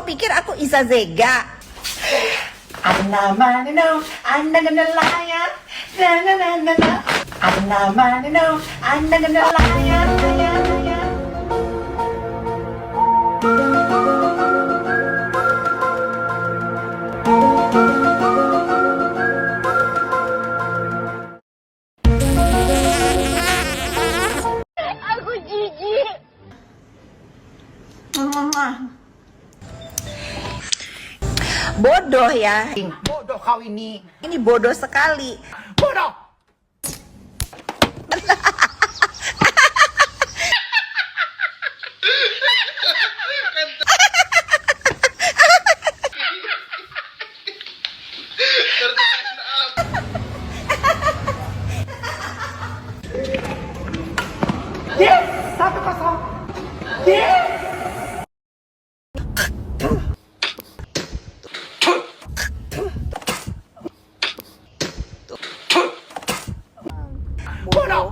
pikir aku Isa Zega? Anna manino, Anna gonna lion, na na na na na. Anna manino, Anna gonna lion, lion. Aku jijik. Bodoh ya. Bodoh kau ini. Ini bodoh sekali. Bodoh. Yes, 1-0. Yes. Bodoh.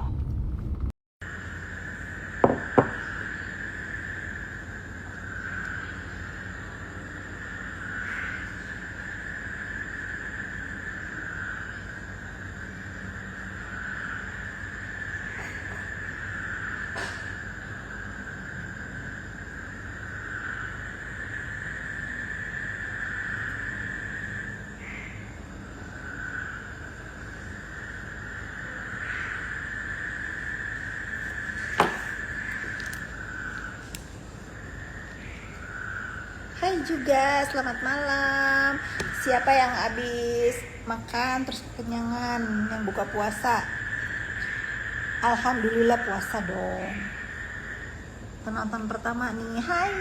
Hai juga, selamat malam. Siapa yang habis makan terus kekenyangan, yang buka puasa? Alhamdulillah puasa dong. Penonton pertama nih, hai.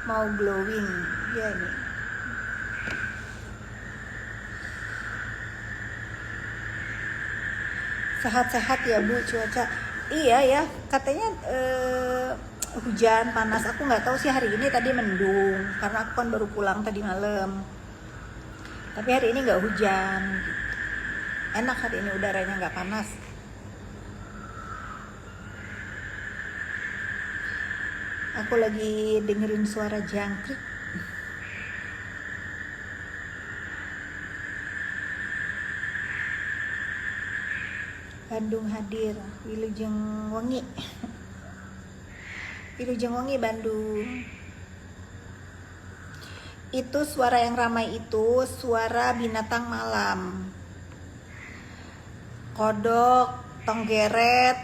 Mau glowing, ya nih. Sehat-sehat ya Bu cuaca. Iya ya, katanya hujan panas. Aku nggak tahu sih hari ini, tadi mendung karena aku kan baru pulang tadi malam. Tapi hari ini nggak hujan. Enak hari ini, udaranya nggak panas. Aku lagi dengerin suara jangkrik. Bandung hadir, Wilujeng Wengi. Wilujeng Wengi Bandung. Itu suara yang ramai itu suara binatang malam. Kodok, tonggeret,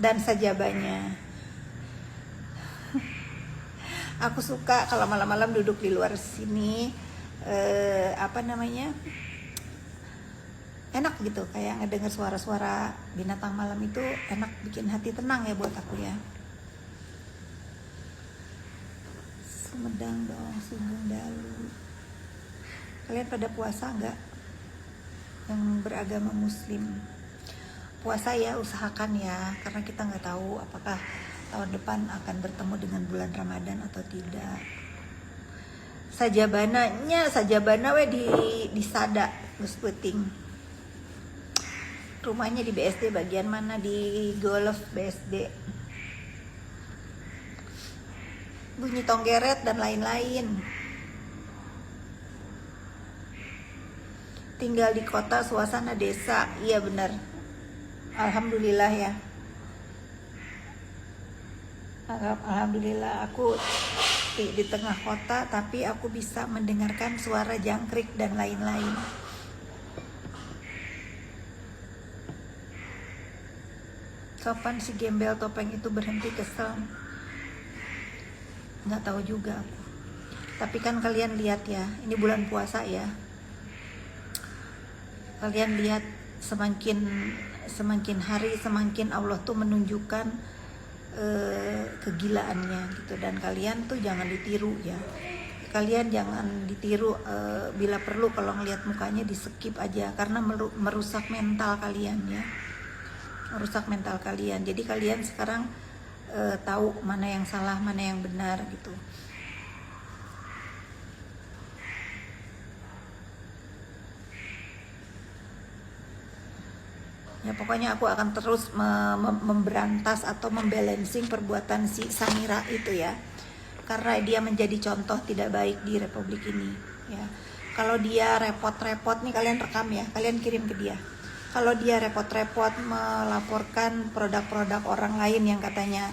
dan sajabanya. Aku suka kalau malam-malam duduk di luar sini, enak gitu, kayak ngedenger suara-suara binatang malam itu enak, bikin hati tenang ya buat aku ya. Sumedang dong, Sugeng Dalu. Kalian pada puasa nggak? Yang beragama Muslim puasa ya, usahakan ya, karena kita nggak tahu apakah tahun depan akan bertemu dengan bulan Ramadan atau tidak. Sajabana we di Sada Gus Puting. Rumahnya di BSD bagian mana? Di Golf BSD. Bunyi tonggeret dan lain-lain. Tinggal di kota, suasana desa. Iya benar. Alhamdulillah ya. Alhamdulillah aku di tengah kota, tapi aku bisa mendengarkan suara jangkrik dan lain-lain. Kapan si gembel topeng itu berhenti kesel? Nggak tahu juga aku. Tapi kan kalian lihat ya, ini bulan puasa ya. Kalian lihat semakin hari semakin Allah tuh menunjukkan kegilaannya gitu, dan kalian tuh jangan ditiru ya. Kalian jangan ditiru, bila perlu kalau ngelihat mukanya di skip aja, karena merusak mental kalian ya. Merusak mental kalian. Jadi kalian sekarang tahu mana yang salah, mana yang benar gitu. Ya pokoknya aku akan terus memberantas atau membalancing perbuatan si Samira itu ya. karena dia menjadi contoh tidak baik di Republik ini ya. Kalau dia repot-repot nih, kalian rekam ya, kalian kirim ke dia. Kalau dia repot-repot melaporkan produk-produk orang lain yang katanya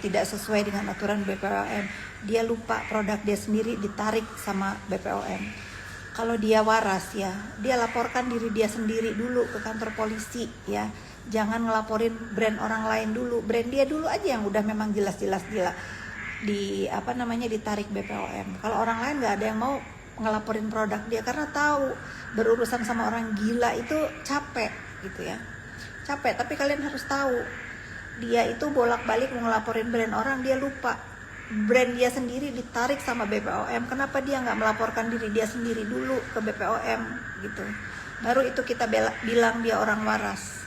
tidak sesuai dengan aturan BPOM, dia lupa produk dia sendiri ditarik sama BPOM. Kalau dia waras ya, dia laporkan diri dia sendiri dulu ke kantor polisi ya. Jangan ngelaporin brand orang lain dulu, brand dia dulu aja yang udah memang jelas-jelas gila ditarik BPOM. Kalau orang lain nggak ada yang mau ngelaporin produk dia, karena tahu berurusan sama orang gila itu capek gitu ya, capek. Tapi kalian harus tahu, dia itu bolak-balik mau ngelaporin brand orang, dia lupa brand dia sendiri ditarik sama BPOM. Kenapa dia nggak melaporkan diri dia sendiri dulu ke BPOM gitu, baru itu kita bilang dia orang waras.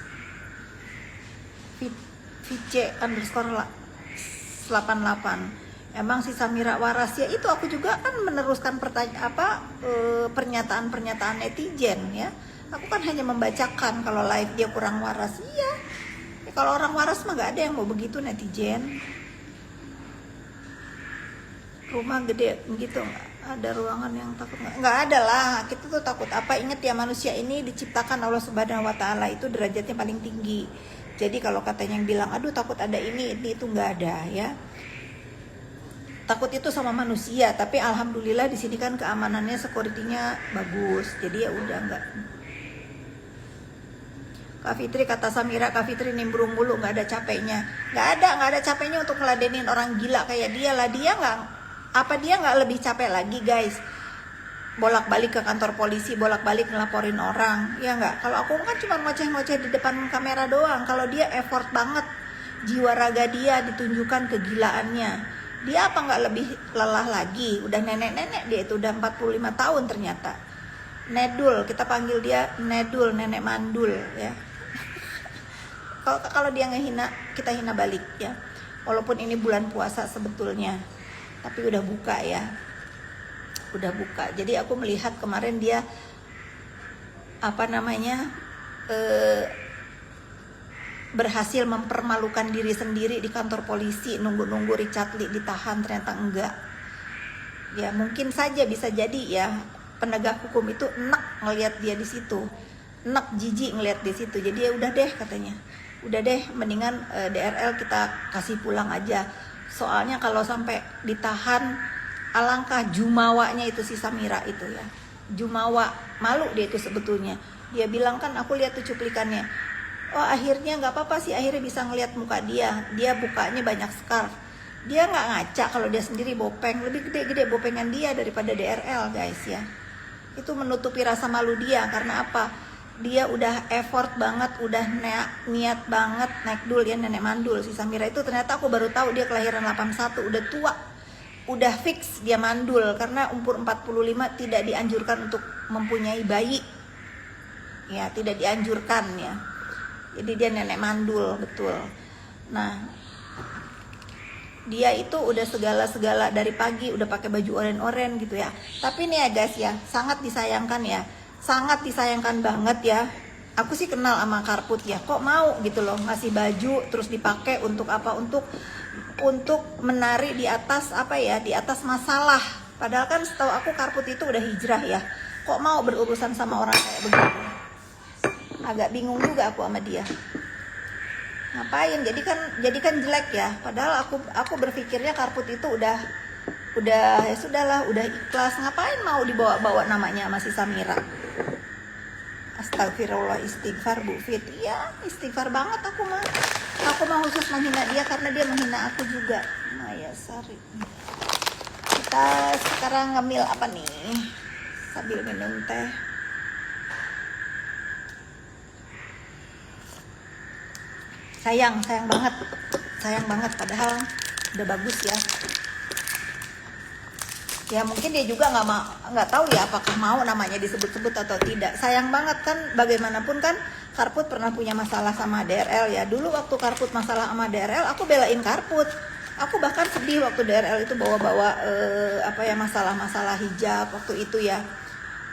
VC_88, emang si Samira waras ya? Itu aku juga kan meneruskan pernyataan-pernyataan netizen ya. Aku kan hanya membacakan kalau live dia kurang waras. Iya, ya, kalau orang waras mah gak ada yang mau begitu netizen. Rumah gede gitu, nggak ada ruangan yang takut, nggak ada lah. Kita tuh takut apa? Ingat ya, manusia ini diciptakan Allah Subhanahu Wa Taala itu derajatnya paling tinggi. Jadi kalau katanya yang bilang aduh takut ada ini itu nggak ada ya. Takut itu sama manusia, tapi alhamdulillah di sini kan keamanannya, security-nya bagus. Jadi ya udah nggak. Kak Fitri, kata Samira, Kak Fitri nimbrung mulu, nggak ada capeknya. Nggak ada capeknya untuk ngeladenin orang gila kayak dia lah. Dia nggak lebih capek lagi guys, bolak-balik ke kantor polisi, bolak-balik ngelaporin orang ya nggak? Kalau aku kan cuma ngoceh-ngoceh di depan kamera doang. Kalau dia effort banget, jiwa raga dia ditunjukkan kegilaannya. Dia apa nggak lebih lelah lagi? Udah nenek-nenek dia itu, udah 45 tahun ternyata. Nedul, kita panggil dia Nedul, nenek mandul ya. Kalau dia ngehina, kita hina balik ya. Walaupun ini bulan puasa sebetulnya, tapi udah buka ya. Udah buka. Jadi aku melihat kemarin dia berhasil mempermalukan diri sendiri di kantor polisi, nunggu Richard Lee ditahan, ternyata enggak. Ya mungkin saja bisa jadi ya, penegak hukum itu enak ngelihat dia di situ, enak jijik ngelihat di situ. Jadi ya udah deh katanya, udah deh mendingan DRL kita kasih pulang aja. Soalnya kalau sampai ditahan, alangkah jumawanya itu si Samira itu ya, jumawa, malu dia itu sebetulnya. Dia bilang kan, aku lihat tuh cuplikannya. Oh akhirnya nggak apa-apa sih, akhirnya bisa ngelihat muka dia. Dia bukanya banyak scarf. Dia nggak ngaca kalau dia sendiri bopeng, lebih gede-gede bopengan dia daripada DRL guys ya. Itu menutupi rasa malu dia. Karena apa? Dia udah effort banget, udah niat banget naik dul ya, nenek mandul. Si Samira itu ternyata aku baru tahu dia kelahiran 81, udah tua. Udah fix dia mandul, karena umur 45 tidak dianjurkan untuk mempunyai bayi. Ya, tidak dianjurkan ya. Jadi dia nenek mandul betul. Nah, dia itu udah segala-segala dari pagi udah pakai baju oren-oren gitu ya. Tapi nih ya guys ya, sangat disayangkan ya. Sangat disayangkan banget ya. Aku sih kenal sama Karput ya. Kok mau gitu loh ngasih baju terus dipakai untuk apa? Untuk menari di atas apa ya? Di atas masalah. Padahal kan setahu aku Karput itu udah hijrah ya. Kok mau berurusan sama orang kayak begitu? Agak bingung juga aku sama dia. Ngapain? Jadi kan jelek ya. Padahal aku berpikirnya Karput itu udah ya sudahlah, udah ikhlas. Ngapain mau dibawa-bawa namanya sama si Samira? Astagfirullah, istighfar Bu Fit. Iya, istighfar banget aku mah. Aku mah khusus menghina dia karena dia menghina aku juga. Maya Sari. Kita sekarang ngemil apa nih? Sambil minum teh. Sayang banget padahal udah bagus ya. Ya mungkin dia juga nggak tahu ya apakah mau namanya disebut-sebut atau tidak. Sayang banget kan, bagaimanapun kan Karput pernah punya masalah sama DRL ya. Dulu waktu Karput masalah sama DRL, aku belain Karput. Aku bahkan sedih waktu DRL itu bawa-bawa masalah-masalah hijab waktu itu ya.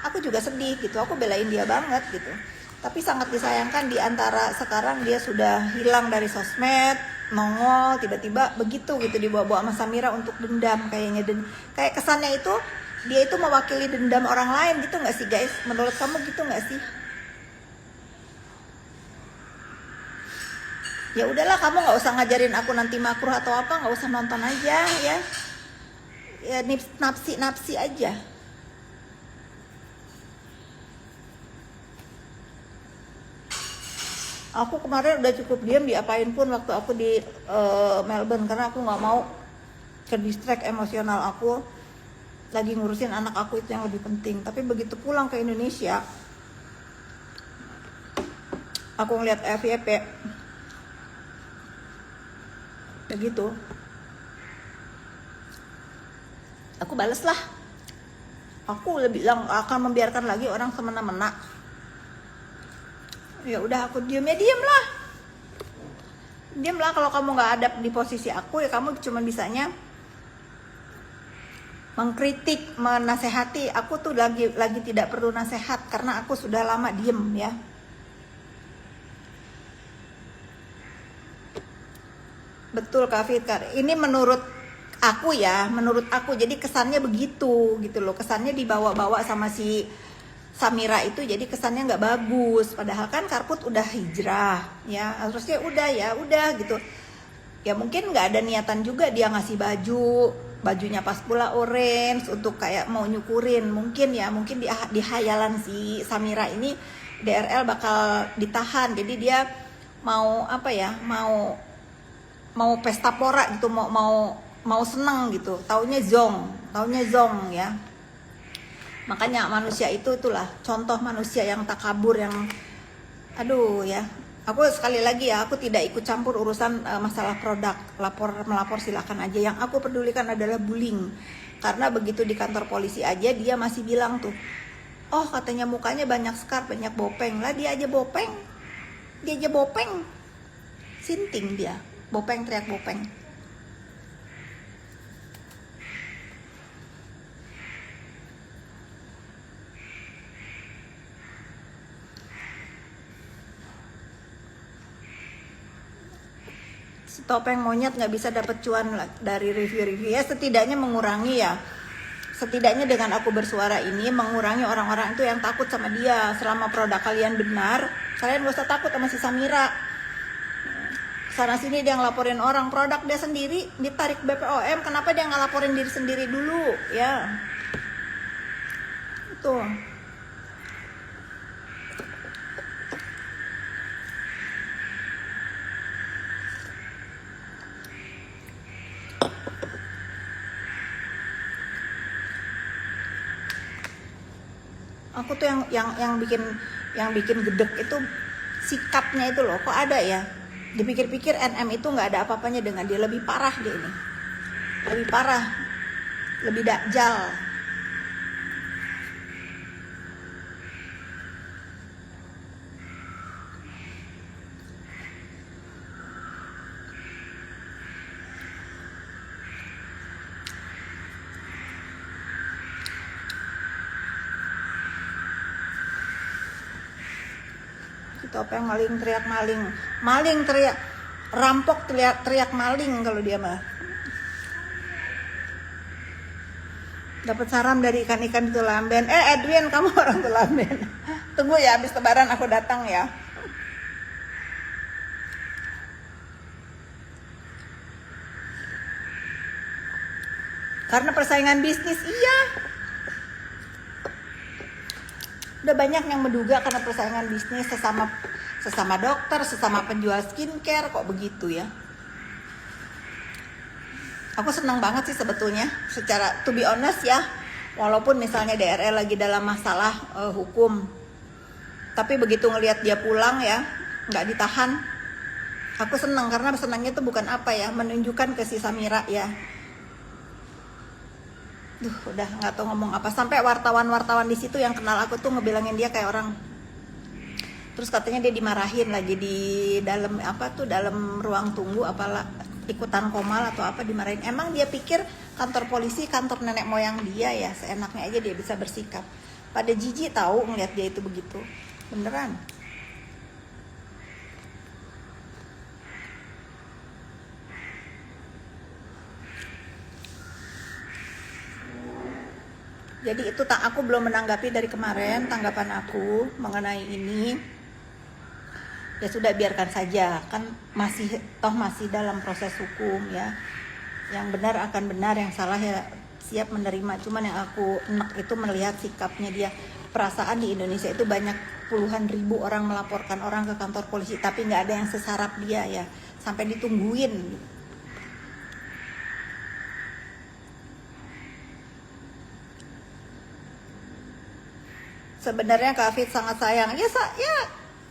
Aku juga sedih gitu, aku belain dia banget gitu. Tapi sangat disayangkan di antara sekarang dia sudah hilang dari sosmed, nongol tiba-tiba begitu gitu, dibawa-bawa sama Samira untuk dendam kayaknya. Dan kayak kesannya itu dia itu mewakili dendam orang lain gitu nggak sih guys? Menurut kamu gitu nggak sih? Ya udahlah, kamu nggak usah ngajarin aku nanti makruh atau apa, nggak usah nonton aja ya. Ya nafsi aja. Aku kemarin udah cukup diam diapain pun waktu aku di Melbourne, karena aku nggak mau ke distract emosional aku lagi ngurusin anak aku, itu yang lebih penting. Tapi begitu pulang ke Indonesia, aku ngeliat FYP begitu, aku bales lah. Aku udah bilang akan membiarkan lagi orang semena-mena. Ya udah, aku diam lah. Diam lah, kalau kamu nggak ada di posisi aku ya kamu cuma bisanya mengkritik, menasehati. Aku tuh lagi tidak perlu nasihat karena aku sudah lama diem ya. Betul Kak Fitkar, ini menurut aku ya, menurut aku jadi kesannya begitu gitu loh, kesannya dibawa-bawa sama si Samira itu, jadi kesannya nggak bagus. Padahal kan Karput udah hijrah ya, harusnya udah gitu ya. Mungkin nggak ada niatan juga dia ngasih bajunya pas pula orange untuk kayak mau nyukurin, mungkin di hayalan si Samira ini DRL bakal ditahan, jadi dia mau apa ya, mau pesta pora gitu, mau seneng gitu, taunya zong ya. Makanya manusia itulah contoh manusia yang takabur, yang aduh ya. Aku sekali lagi ya, aku tidak ikut campur urusan masalah produk. Melapor silakan aja. Yang aku pedulikan adalah bullying. Karena begitu di kantor polisi aja dia masih bilang tuh, oh katanya mukanya banyak scar, banyak bopeng. Lah dia aja bopeng. Sinting dia. Bopeng, teriak bopeng. Si topeng monyet nggak bisa dapet cuan dari review-review ya, setidaknya mengurangi ya. Setidaknya dengan aku bersuara ini mengurangi orang-orang itu yang takut sama dia. Selama produk kalian benar, kalian gak usah takut sama si Samira. Sana sini dia ngelaporin orang, produk dia sendiri ditarik BPOM, kenapa dia nggak laporin diri sendiri dulu ya? Itu aku tuh yang bikin gedek itu sikapnya itu loh. Kok ada ya, dipikir-pikir NM itu nggak ada apa-apanya dengan dia. Lebih parah dia ini, lebih parah, lebih dakjal. Topeng maling teriak maling teriak, rampok teriak maling kalau dia mah. Dapat salam dari ikan-ikan di Tulamben. Edwin, kamu orang Tulamben. Tunggu ya, habis lebaran aku datang ya. Karena persaingan bisnis, iya. Udah banyak yang menduga karena persaingan bisnis, sesama dokter, sesama penjual skincare, kok begitu ya. Aku senang banget sih sebetulnya, secara to be honest ya, walaupun misalnya DRL lagi dalam masalah hukum, tapi begitu ngelihat dia pulang ya, nggak ditahan, aku senang. Karena senangnya itu bukan apa ya, menunjukkan ke si Samira ya. Udah nggak tahu ngomong apa, sampai wartawan di situ yang kenal aku tuh ngebilangin dia kayak orang. Terus katanya dia dimarahin lagi di dalam dalam ruang tunggu, apalah ikutan komal atau apa, dimarahin. Emang dia pikir kantor polisi kantor nenek moyang dia ya, seenaknya aja dia bisa bersikap. Pada jijik tahu ngeliat dia itu begitu, beneran. Jadi itu tak, aku belum menanggapi dari kemarin tanggapan aku mengenai ini. Ya sudah, biarkan saja, kan masih dalam proses hukum ya. Yang benar akan benar, yang salah ya siap menerima. Cuman yang aku enak itu melihat sikapnya dia. Perasaan di Indonesia itu banyak puluhan ribu orang melaporkan orang ke kantor polisi, tapi nggak ada yang sesarap dia ya, sampai ditungguin. Sebenarnya Kak Fit sangat sayang.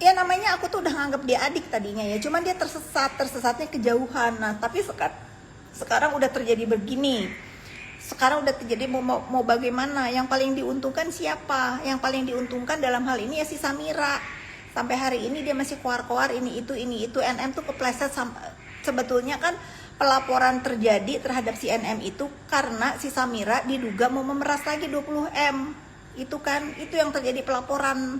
Ya namanya aku tuh udah nganggap dia adik tadinya ya. Cuman dia tersesatnya kejauhan. Nah, tapi sekarang udah terjadi begini. Sekarang udah terjadi mau bagaimana? Yang paling diuntungkan siapa? Yang paling diuntungkan dalam hal ini ya si Samira. Sampai hari ini dia masih koar-koar ini itu. NM tuh kepleset sebetulnya kan pelaporan terjadi terhadap si NM itu karena si Samira diduga mau memeras lagi 20M. Itu yang terjadi pelaporan,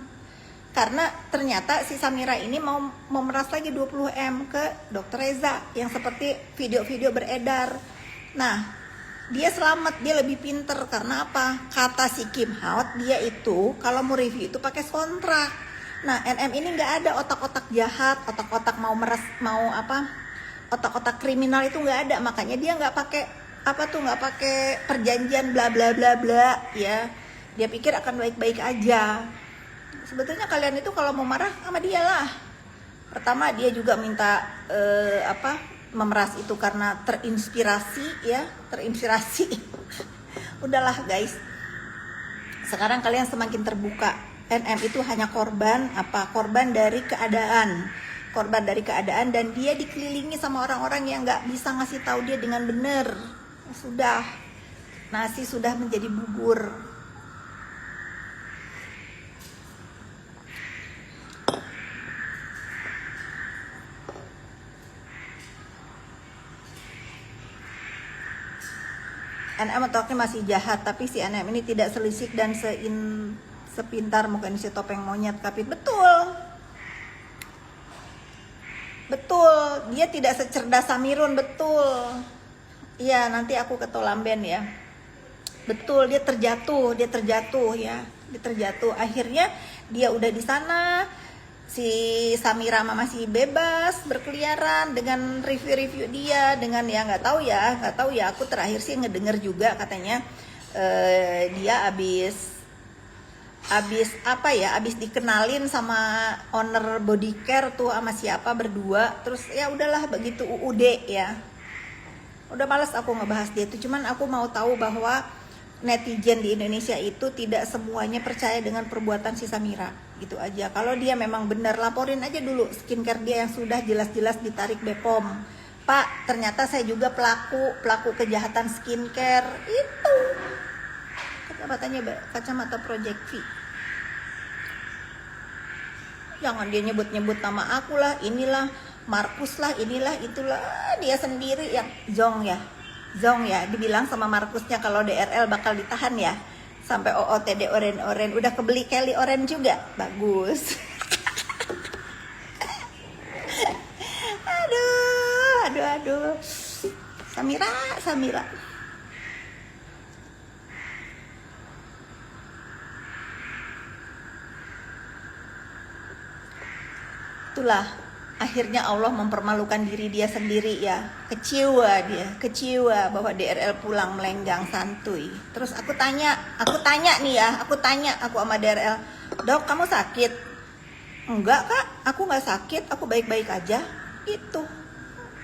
karena ternyata si Samira ini mau memeras lagi 20M ke Dr. Reza yang seperti video-video beredar. Nah, dia selamat, dia lebih pinter karena apa? Kata si Kim Haut, dia itu kalau mau review itu pakai kontrak. Nah, NM ini nggak ada otak-otak jahat, otak-otak otak-otak kriminal itu nggak ada, makanya dia nggak pakai perjanjian bla bla bla bla ya. Dia pikir akan baik-baik aja. Sebetulnya kalian itu kalau mau marah sama dia lah. Pertama dia juga minta memeras itu karena terinspirasi. Udahlah guys. Sekarang kalian semakin terbuka. NM itu hanya korban dari keadaan. Korban dari keadaan, dan dia dikelilingi sama orang-orang yang nggak bisa ngasih tahu dia dengan benar. Sudah, nasi sudah menjadi bubur. NM otaknya masih jahat, tapi si NM ini tidak selisik dan sepintar mungkin si topeng monyet. Tapi betul, dia tidak secerdas Samirun, betul. Iya, nanti aku ke Tolamben ya. Betul, dia terjatuh ya, dia terjatuh. Akhirnya dia udah di sana. Si Samira masih bebas berkeliaran dengan review dia, dengan ya nggak tahu ya. Aku terakhir sih ngedenger juga katanya dia abis dikenalin sama owner body care tuh sama siapa berdua. Terus ya udahlah begitu UUD ya. Udah malas aku ngebahas dia itu. Cuman aku mau tahu bahwa netizen di Indonesia itu tidak semuanya percaya dengan perbuatan si Samira, gitu aja. Kalau dia memang benar, laporin aja dulu skincare dia yang sudah jelas-jelas ditarik BPOM. Pak, ternyata saya juga pelaku kejahatan skincare itu. Kacamata Project V. Jangan dia nyebut nama aku lah, inilah Markus lah, inilah itulah. Dia sendiri yang Zong ya, dibilang sama Markusnya kalau DRL bakal ditahan ya. Sampai OOTD oren. Udah kebeli Kelly Oren juga. Bagus. Aduh. Samira. Itulah. Akhirnya Allah mempermalukan diri dia sendiri ya. Kecewa bahwa DRL pulang melenggang santuy. Terus aku tanya sama DRL, "Dok, kamu sakit?" "Enggak, Kak, aku nggak sakit, aku baik-baik aja." Itu.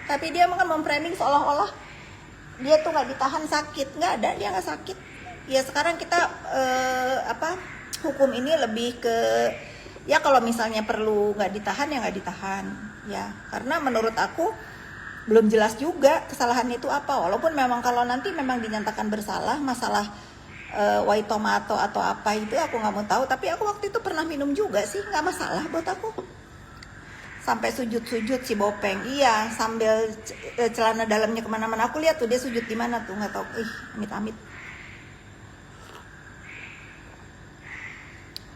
Tapi dia kan memframing seolah-olah dia tuh nggak ditahan sakit. Nggak ada, dia nggak sakit. Ya sekarang kita hukum ini lebih ke ya kalau misalnya perlu nggak ditahan ya nggak ditahan ya, karena menurut aku belum jelas juga kesalahannya itu apa. Walaupun memang kalau nanti memang dinyatakan bersalah masalah white tomato atau apa itu aku nggak mau tahu, tapi aku waktu itu pernah minum juga sih, nggak masalah buat aku. Sampai sujud si Bopeng, iya, sambil celana dalamnya kemana-mana. Aku lihat tuh dia sujud di mana tuh, nggak tahu. Amit-amit.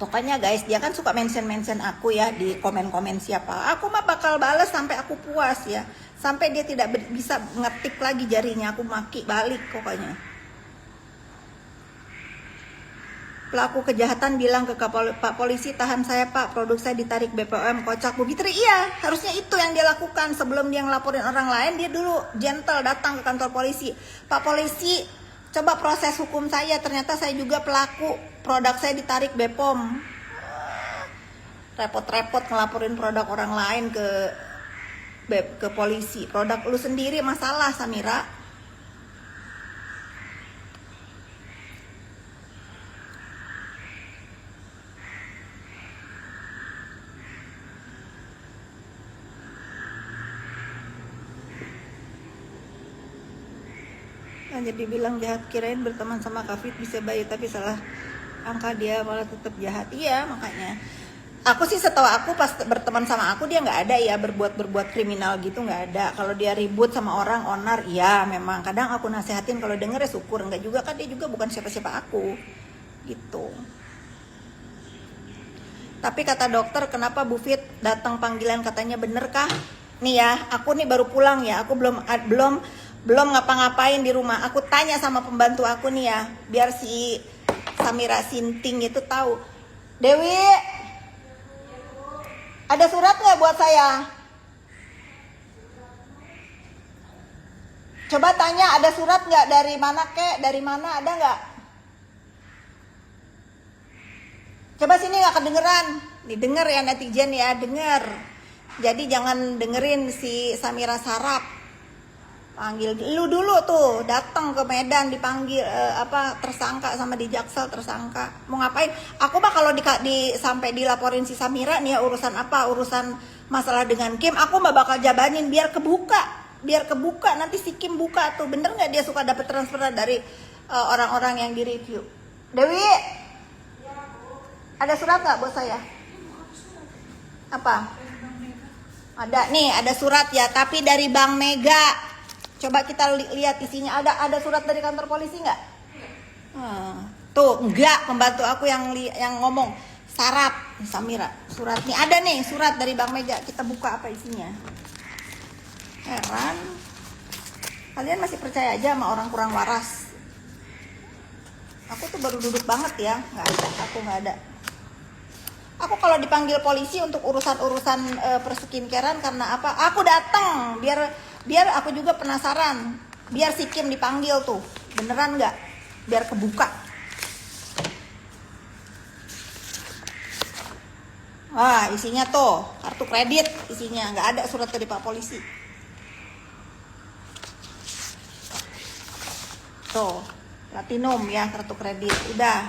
Pokoknya guys, dia kan suka mention aku ya di komen-komen siapa. Aku mah bakal balas sampai aku puas ya. Sampai dia tidak bisa ngetik lagi jarinya, aku maki balik pokoknya. Pelaku kejahatan bilang ke Pak Polisi, tahan saya Pak, produk saya ditarik BPOM, kocak Bu Fitri. Iya, harusnya itu yang dia lakukan. Sebelum dia ngelaporin orang lain, dia dulu gentle datang ke kantor polisi. Pak Polisi, coba proses hukum saya, ternyata saya juga pelaku, produk saya ditarik BPOM. Repot-repot ngelaporin produk orang lain ke polisi. Produk lu sendiri masalah, Samira. Jadi bilang jahat, kirain berteman sama Kafit bisa baik, tapi salah angka, dia malah tetap jahat. Iya, makanya aku sih setahu aku pas berteman sama aku dia nggak ada ya berbuat kriminal gitu, nggak ada. Kalau dia ribut sama orang onar, iya memang kadang aku nasehatin, kalau denger ya syukur, enggak juga kan dia juga bukan siapa-siapa aku gitu. Tapi kata dokter, kenapa Bu Fit datang panggilan, katanya bener kah? Nih ya, aku nih baru pulang ya, aku belum ngapa-ngapain di rumah. Aku tanya sama pembantu aku nih ya, biar si Samira Sinting itu tahu. Dewi, ada surat nggak buat saya? Coba tanya, ada surat nggak, dari mana kek, dari mana, ada nggak? Coba sini, nggak kedengeran. Nih denger ya netizen ya, denger. Jadi jangan dengerin si Samira Sarap. Panggil lu dulu tuh, datang ke Medan dipanggil tersangka sama di Jaksel, tersangka. Mau ngapain? Aku mah kalau sampai dilaporin si Samira nih ya, urusan apa? Urusan masalah dengan Kim, aku mah bakal jabanin biar kebuka. Nanti si Kim buka tuh. Bener nggak dia suka dapet transferan dari orang-orang yang di review? Dewi, ada surat nggak buat saya? Apa? Ada nih, ada surat ya, tapi dari Bank Mega. Coba kita lihat isinya. Ada surat dari kantor polisi nggak? Tuh enggak, pembantu aku yang ngomong. Sarap, Samira, surat nih ada nih, surat dari Bank Mega. Kita buka apa isinya. Heran, kalian masih percaya aja sama orang kurang waras. Aku tuh baru duduk banget ya, aku nggak ada. Aku kalau dipanggil polisi untuk urusan perskincarean karena apa? Aku datang biar aku juga penasaran, biar si Kim dipanggil tuh, beneran nggak, biar kebuka. Wah, isinya tuh kartu kredit, isinya nggak ada surat dari Pak Polisi. Tuh, platinum ya kartu kredit, udah.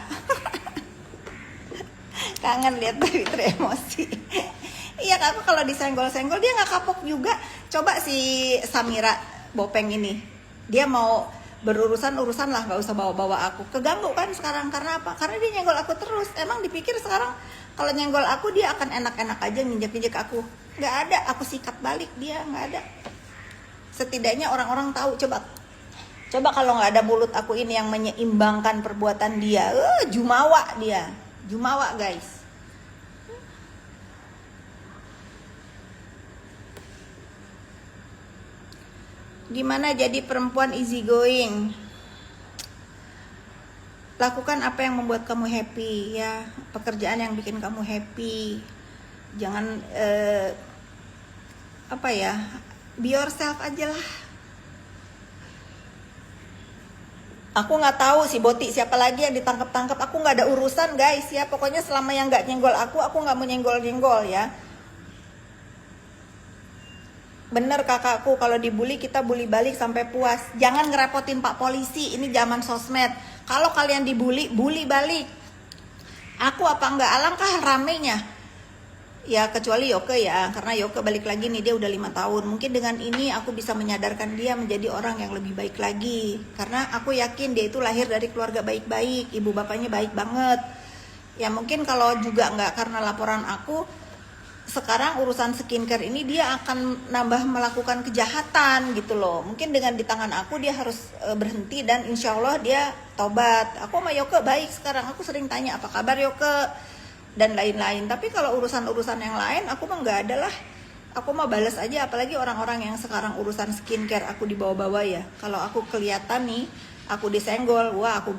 Kangen lihat Dewi emosi. Iya, aku kalau disenggol-senggol dia nggak kapok juga. Coba si Samira Bopeng ini, dia mau berurusan lah, nggak usah bawa aku. Keganggu kan sekarang karena apa? Karena dia nyenggol aku terus. Emang dipikir sekarang kalau nyenggol aku dia akan enak-enak aja nginjek-nginjek aku? Nggak ada, aku sikat balik, dia nggak ada. Setidaknya orang-orang tahu. Coba kalau nggak ada mulut aku ini yang menyeimbangkan perbuatan dia, jumawa dia, jumawa guys. Gimana jadi perempuan easy going? Lakukan apa yang membuat kamu happy ya, pekerjaan yang bikin kamu happy. Jangan be yourself aja lah. Aku nggak tahu si Boti siapa lagi yang ditangkap-tangkap. Aku nggak ada urusan guys ya. Pokoknya selama yang nggak nyenggol aku nggak mau nyenggol ya. Bener kakakku, kalau dibully kita bully balik sampai puas. Jangan ngerepotin Pak Polisi, ini zaman sosmed. Kalau kalian dibully, bully balik. Aku apa enggak, alangkah ramenya. Ya kecuali Yoke ya, karena Yoke balik lagi nih, dia udah 5 tahun. Mungkin dengan ini aku bisa menyadarkan dia menjadi orang yang lebih baik lagi. Karena aku yakin dia itu lahir dari keluarga baik-baik, ibu bapaknya baik banget. Ya mungkin kalau juga enggak karena laporan aku, sekarang urusan skincare ini dia akan nambah melakukan kejahatan gitu loh. Mungkin dengan di tangan aku dia harus berhenti dan insya Allah dia tobat. Aku sama Yoke baik sekarang, aku sering tanya apa kabar Yoke dan lain-lain. Tapi kalau urusan-urusan yang lain aku mah nggak ada lah. Aku mah balas aja, apalagi orang-orang yang sekarang urusan skincare aku dibawa-bawa ya. Kalau aku kelihatan nih, aku disenggol, wah aku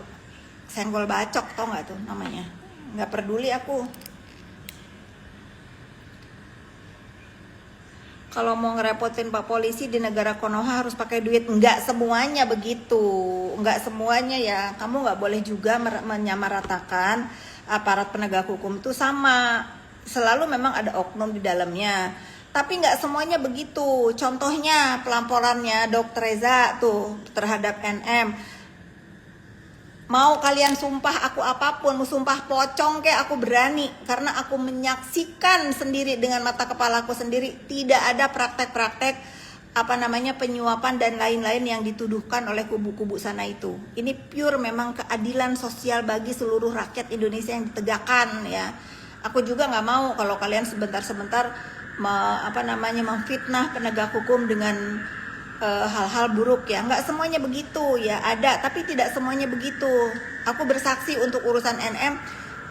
senggol bacok, tau nggak tuh namanya. Nggak peduli aku. Kalau mau ngerepotin Pak Polisi di negara Konoha harus pakai duit. Nggak semuanya begitu. Nggak semuanya ya. Kamu nggak boleh juga menyamaratakan aparat penegak hukum itu sama. Selalu memang ada oknum di dalamnya. Tapi nggak semuanya begitu. Contohnya pelamporannya Dr. Reza tuh terhadap NM. Mau kalian sumpah aku apapun, mau sumpah pocong kayak aku berani. Karena aku menyaksikan sendiri dengan mata kepalaku sendiri. Tidak ada praktek-praktek penyuapan dan lain-lain yang dituduhkan oleh kubu-kubu sana itu. Ini pure memang keadilan sosial bagi seluruh rakyat Indonesia yang ditegakkan ya. Aku juga nggak mau kalau kalian sebentar-sebentar memfitnah penegak hukum dengan hal-hal buruk ya. Nggak semuanya begitu ya, ada tapi tidak semuanya begitu. Aku bersaksi untuk urusan NM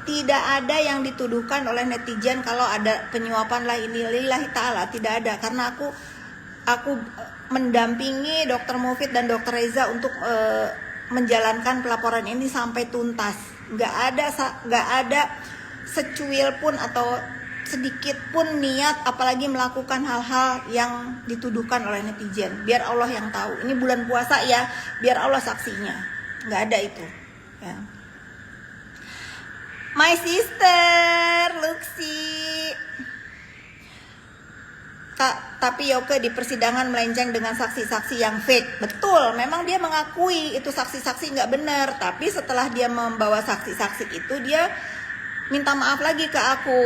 tidak ada yang dituduhkan oleh netizen kalau ada penyuapan lah ini lillahi ta'ala, tidak ada. Karena aku mendampingi Dr. Mufid dan Dr. Reza untuk menjalankan pelaporan ini sampai tuntas. Nggak ada secuil pun atau sedikit pun niat apalagi melakukan hal-hal yang dituduhkan oleh netizen. Biar Allah yang tahu. Ini bulan puasa ya, biar Allah saksinya. Nggak ada itu ya. My sister Luxi. Tapi Yoke di persidangan melenceng dengan saksi-saksi yang fake. Betul, memang dia mengakui itu saksi-saksi nggak benar. Tapi setelah dia membawa saksi-saksi itu, dia minta maaf lagi ke aku.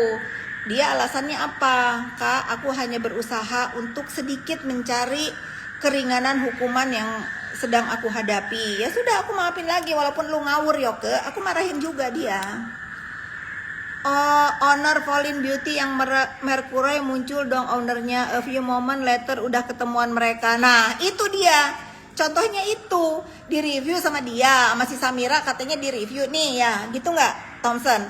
Dia alasannya apa? Kak, aku hanya berusaha untuk sedikit mencari keringanan hukuman yang sedang aku hadapi. Ya sudah, aku maafin lagi walaupun lu ngawur Yoke. Aku marahin juga dia. Owner Fallen Beauty yang Mercury muncul dong ownernya. A few moment later udah ketemuan mereka. Nah itu dia. Contohnya itu di review sama dia, sama si Samira katanya di review nih ya. Gitu nggak Thompson?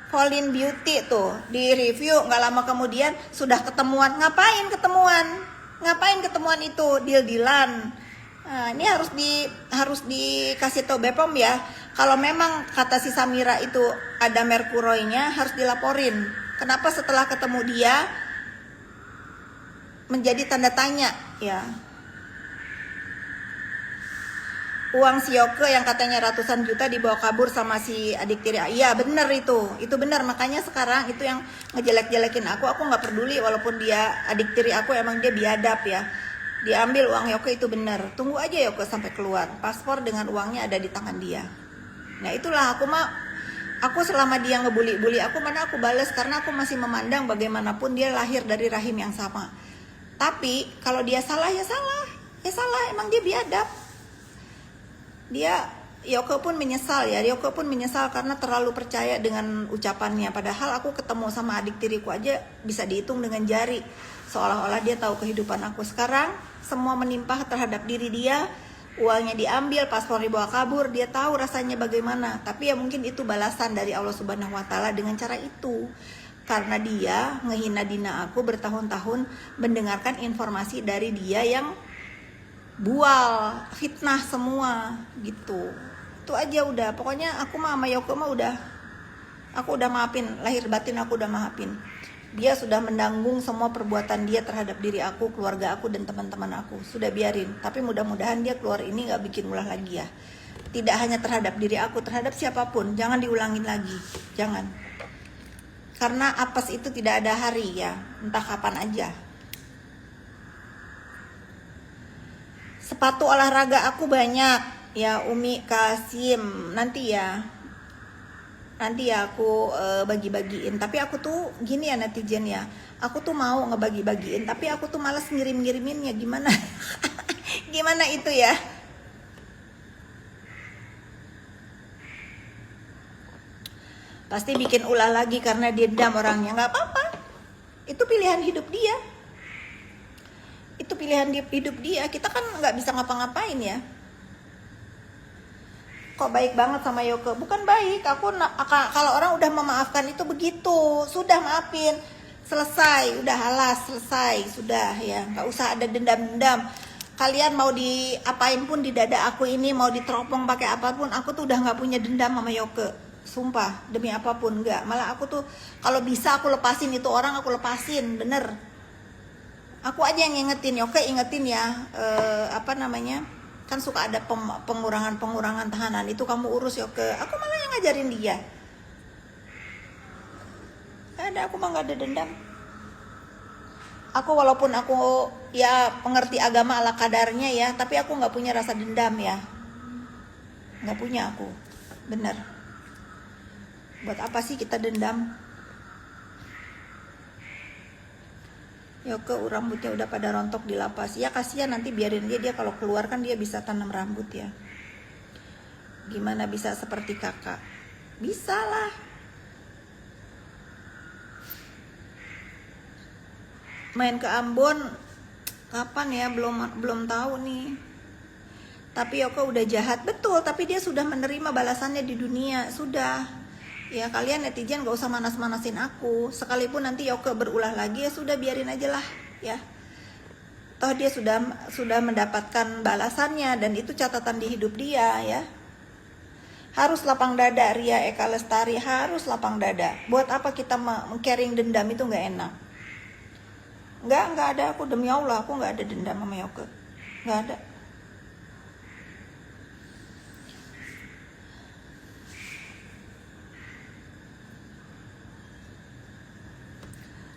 Fallen Beauty tuh di review, nggak lama kemudian sudah ketemuan. Ngapain ketemuan itu? Deal-dealan. Nah, ini harus dikasih tahu BPOM ya. Kalau memang kata si Samira itu ada merkuroinya, harus dilaporin. Kenapa setelah ketemu dia menjadi tanda tanya ya? Uang si Yoke yang katanya ratusan juta dibawa kabur sama si adik tiri. Iya bener itu bener. Makanya sekarang itu yang ngejelek-jelekin aku nggak peduli walaupun dia adik tiri aku, emang dia biadab ya. Diambil uang Yoke itu bener. Tunggu aja Yoke sampai keluar. Paspor dengan uangnya ada di tangan dia. Nah itulah aku selama dia ngebully aku, mana aku balas karena aku masih memandang bagaimanapun dia lahir dari rahim yang sama. Tapi kalau dia salah ya salah, emang dia biadab. Yoke pun menyesal ya. Yoke pun menyesal karena terlalu percaya dengan ucapannya. Padahal aku ketemu sama adik tiriku aja bisa dihitung dengan jari. Seolah-olah dia tahu kehidupan aku. Sekarang semua menimpah terhadap diri dia. Uangnya diambil, paspor dibawa kabur. Dia tahu rasanya bagaimana. Tapi ya mungkin itu balasan dari Allah Subhanahu wa Ta'ala dengan cara itu. Karena dia ngehina dina aku bertahun-tahun, mendengarkan informasi dari dia yang bual, fitnah semua gitu. Itu aja udah. Pokoknya aku sama Yoke aku udah maafin, lahir batin aku udah maafin. Dia sudah menanggung semua perbuatan dia terhadap diri aku, keluarga aku dan teman-teman aku. Sudah biarin. Tapi mudah-mudahan dia keluar ini gak bikin ulah lagi ya. Tidak hanya terhadap diri aku, terhadap siapapun. Jangan diulangin lagi. Jangan. Karena apes itu tidak ada hari ya. Entah kapan aja. Sepatu olahraga aku banyak ya Umi Kasim, nanti ya aku bagi-bagiin. Tapi aku tuh gini ya netizen ya, aku tuh mau ngebagi-bagiin tapi aku tuh malas ngirim-ngiriminnya. Gimana gimana itu ya. Pasti bikin ulah lagi karena dia dendam orangnya. Nggak apa-apa, itu pilihan hidup dia. Itu pilihan hidup dia. Kita kan nggak bisa ngapa-ngapain ya. Kok baik banget sama Yoke? Bukan baik. Kalau orang udah memaafkan itu begitu. Sudah maafin, selesai, udah halas, selesai, sudah ya. Nggak usah ada dendam-dendam. kalian mau diapain pun di dada aku ini, mau diteropong pakai apapun, aku tuh udah nggak punya dendam sama Yoke. Sumpah, demi apapun nggak. Malah aku tuh kalau bisa aku lepasin itu orang, aku lepasin, bener. Aku aja yang ingetin, Yoke ingetin ya, apa namanya, kan suka ada pengurangan tahanan, itu kamu urus Yoke. Aku malah yang ngajarin dia. Gak ada, aku mah gak ada dendam. Aku walaupun aku ya pengerti agama ala kadarnya ya, tapi aku nggak punya rasa dendam ya, nggak punya aku, bener. Buat apa sih kita dendam? Yoke rambutnya udah pada rontok di lapas. Ya kasihan, nanti biarin dia kalau keluar kan dia bisa tanam rambut ya. Gimana bisa seperti kakak? Bisa lah. Main ke Ambon kapan ya, belum tahu nih. Tapi Yoke udah jahat betul, tapi dia sudah menerima balasannya di dunia, sudah. Ya kalian netizen gak usah manas-manasin aku. Sekalipun nanti Yoke berulah lagi, ya sudah, biarin aja lah ya. Toh dia sudah mendapatkan balasannya, dan itu catatan di hidup dia ya. Harus lapang dada, Ria Eka Lestari, harus lapang dada. Buat apa kita carrying dendam, itu gak enak. Nggak ada, aku demi Allah aku nggak ada dendam sama Yoke, nggak ada.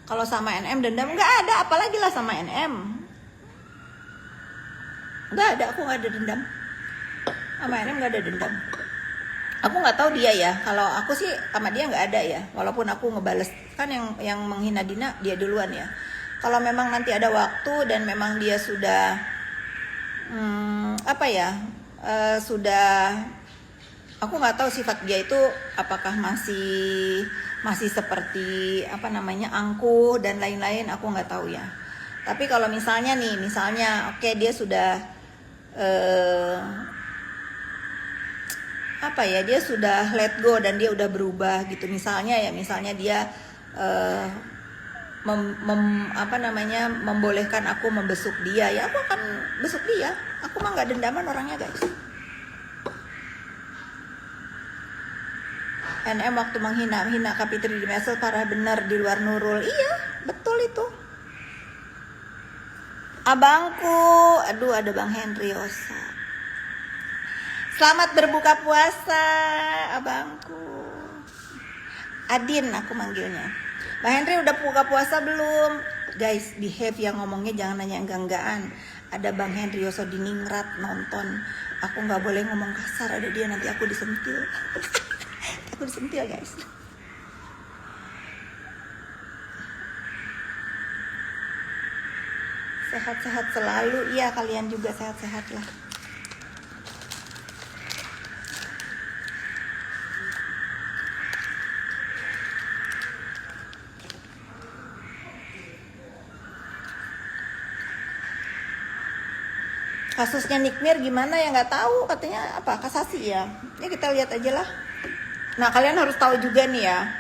Kalau sama NM dendam nggak ada, apalagi lah sama NM. Nggak ada, aku nggak ada dendam sama NM, nggak ada dendam. Aku nggak tahu dia ya, kalau aku sih sama dia nggak ada ya, walaupun aku ngebales kan yang menghina Dina dia duluan ya. Kalau memang nanti ada waktu dan memang dia sudah sudah, aku nggak tahu sifat dia itu apakah masih seperti apa namanya, angkuh dan lain-lain, aku nggak tahu ya. Tapi kalau misalnya oke, dia sudah dia sudah let go dan dia udah berubah gitu, misalnya dia membolehkan aku membesuk dia, ya aku akan besuk dia. Aku mah nggak dendaman orangnya guys. NM waktu menghina Kapitri di medsos parah bener, di luar Nurul. Iya betul itu. Abangku, aduh ada Bang Henry Osa. Selamat berbuka puasa abangku. Adin aku manggilnya. Bang Henry udah buka puasa belum? Guys, behave yang ngomongnya, jangan nanya enggak-enggaan. Ada Bang Henry Yoso di Ningrat nonton. Aku nggak boleh ngomong kasar, ada dia, nanti aku disentil. Aku disentil guys. Sehat-sehat selalu. Iya, kalian juga sehat-sehat lah. Kasusnya Nikmir gimana ya, nggak tahu, katanya apa, kasasi ya. Ya kita lihat aja lah. Nah kalian harus tahu juga nih ya,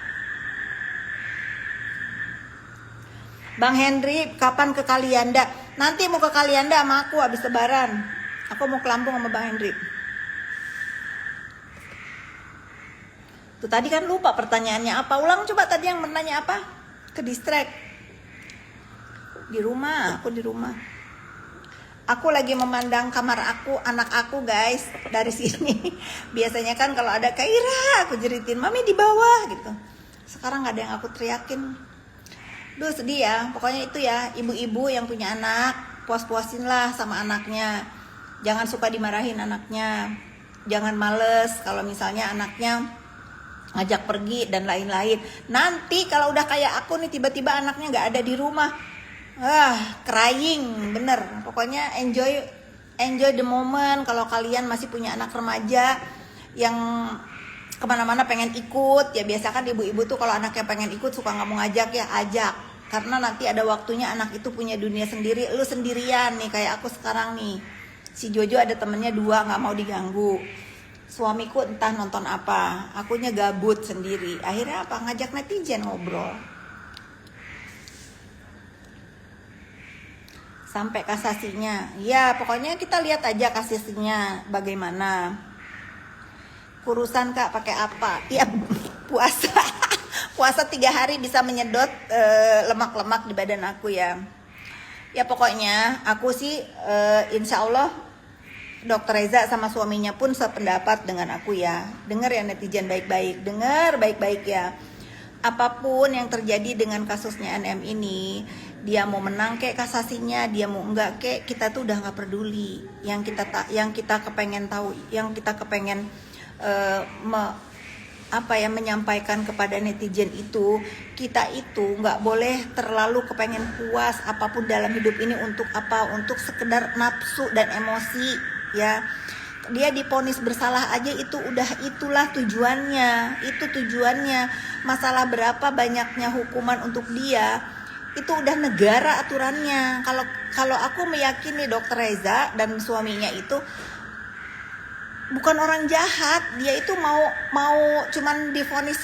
Bang Henry kapan ke Kalianda? Nanti mau ke Kalianda sama aku habis lebaran. Aku mau ke Lampung sama Bang Henry. Tuh tadi kan lupa pertanyaannya apa, ulang coba tadi yang menanya apa, ke distract. Di rumah, aku di rumah. Aku lagi memandang kamar aku, anak aku guys, dari sini. Biasanya kan kalau ada Kaira, aku jeritin, Mami di bawah gitu. Sekarang gak ada yang aku teriakin. Duh sedih ya, pokoknya itu ya, ibu-ibu yang punya anak, puas-puasin lah sama anaknya. Jangan suka dimarahin anaknya. Jangan males kalau misalnya anaknya ngajak pergi dan lain-lain. Nanti kalau udah kayak aku nih, tiba-tiba anaknya gak ada di rumah, crying bener. Pokoknya enjoy the moment. Kalau kalian masih punya anak remaja yang kemana-mana pengen ikut, ya biasa kan ibu-ibu tuh kalau anaknya pengen ikut suka nggak mau ngajak, ya ajak. Karena nanti ada waktunya anak itu punya dunia sendiri, lu sendirian nih kayak aku sekarang nih. Si Jojo ada temennya 2, nggak mau diganggu. Suamiku entah nonton apa, akunya gabut sendiri. Akhirnya apa, ngajak netizen ngobrol. sampai kasasinya. Ya pokoknya kita lihat aja kasasinya bagaimana. Kurusan Kak pakai apa? Ya puasa. Puasa 3 hari bisa menyedot lemak-lemak di badan aku ya. Ya pokoknya aku sih insya Allah Dokter Reza sama suaminya pun sependapat dengan aku ya. Dengar ya netizen baik-baik, dengar baik-baik ya. Apapun yang terjadi dengan kasusnya NM ini, dia mau menang kek kasasinya, dia mau enggak kek, kita tuh udah nggak peduli. Yang kita kepengen tahu, yang kita kepengen menyampaikan kepada netizen itu, kita itu nggak boleh terlalu kepengen puas apapun dalam hidup ini untuk apa? Untuk sekedar nafsu dan emosi ya. Dia diponis bersalah aja itulah tujuannya. Itu tujuannya. Masalah berapa banyaknya hukuman untuk dia, itu udah negara aturannya. Kalau aku meyakini Dokter Reza dan suaminya itu bukan orang jahat, dia itu mau cuman divonis